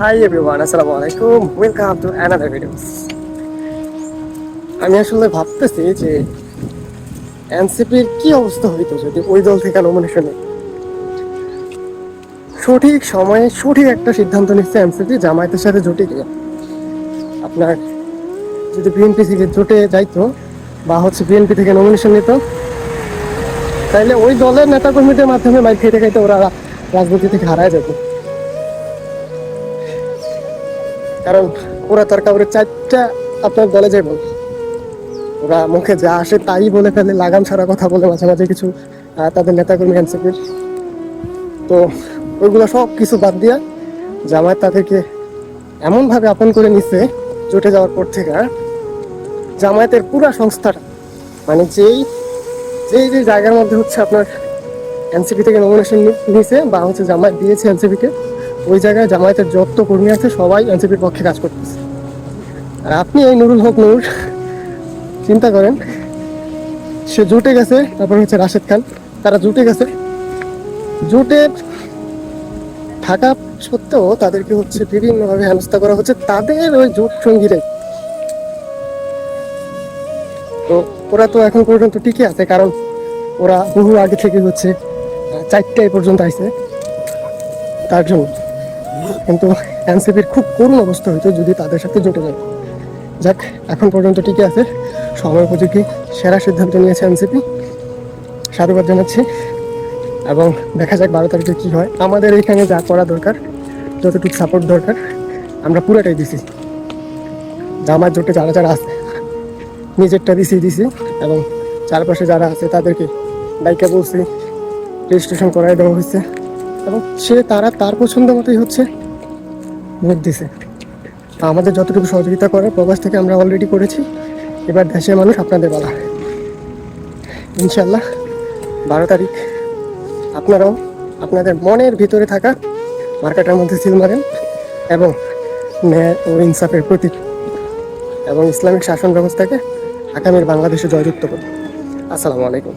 Hi everyone, আসসালামু আলাইকুম, welcome to another videos. আমি আসলে ভাবতেছি যে এনসিপির কি অবস্থা হইতো যদি ওই দল থেকে নমিনেশনে সঠিক সময়ে সঠিক একটা সিদ্ধান্ত নিচ্ছে এনসিপি জামায়াতের সাথে জোটে গিয়ে। আপনার যদি বিএনপি থেকে জোটে যাইতো বা বিএনপি থেকে নমিনেশন নিত, তাইলে ওই দলের নেতাকর্মীদের মাধ্যমে মাইক খেতে খাইতে ওরা রাজনীতি থেকে হারায় যেত। কারণ ওরা তার কাউরে চারটা আপনার দলে যাইব, ওরা মুখে যা আসে তাই বলে ফেলে, লাগাম ছাড়া কথা বলে মাঝে মাঝে কিছু তাদের নেতাকর্মী এনসিপির। তো ওইগুলো সব কিছু বাদ দিয়া জামায়াত তাদেরকে এমনভাবে আপন করে নিচ্ছে জোটে যাওয়ার পর থেকে। জামায়াতের পুরা সংস্থাটা মানে যেই যেই যে জায়গার মধ্যে আপনার এনসিপি থেকে নমিনেশন নিয়েছে বা জামায়াত দিয়েছে এনসিপিকে, ওই জায়গায় জামায়াতের যত কর্মী আছে সবাই এনসিপির পক্ষে কাজ করতেছে। আর আপনি এই নুরুল হক নূর চিন্তা করেন, সে জুটে গেছে, তারপর রাশেদ খান, তারা জুটে গেছে। জুটে থাকা সত্ত্বেও তাদেরকে বিভিন্নভাবে হেনস্থা করা হচ্ছে তাদের ওই জোট সঙ্গীরাই। তো ওরা তো এখন পর্যন্ত টিকে আছে, কারণ ওরা বহু আগে থেকে চারটায় পর্যন্ত আইছে তার জন্য। কিন্তু এনসিপির খুব করুণ অবস্থা হইতো যদি তাদের সাথে জোটে যায়। যাক, এখন পর্যন্ত টিকে আছে, সময় উপযোগী সেরা সিদ্ধান্ত নিয়েছে এনসিপি, সাধুবাদ জানাচ্ছি। এবং দেখা যাক 12 তারিখে কি হয়। আমাদের এইখানে যা করা দরকার, যতটুকু সাপোর্ট দরকার আমরা পুরাটাই দিছি। জামায়াত জোটে যারা যারা আছে নিজেরটা দিছি এবং চারপাশে যারা আছে তাদেরকে ডাইকা বলছি, রেজিস্ট্রেশন করাই দেওয়া হয়েছে এবং তার পছন্দ মতোই ভোট দিছে। আমাদের যতটুকু সহযোগিতা করে প্রবাস থেকে আমরা অলরেডি করেছি। এবার দেশের মানুষ আপনাদের বলা, ইনশাল্লাহ 12 তারিখ আপনারাও আপনাদের মনের ভিতরে থাকা মার্কাটার মধ্যে সিল মারেন এবং ন্যায় ও ইনসাফের প্রতীক এবং ইসলামিক শাসন ব্যবস্থাকে আগামীর বাংলাদেশে জয়যুক্ত করুন। আসসালামু আলাইকুম।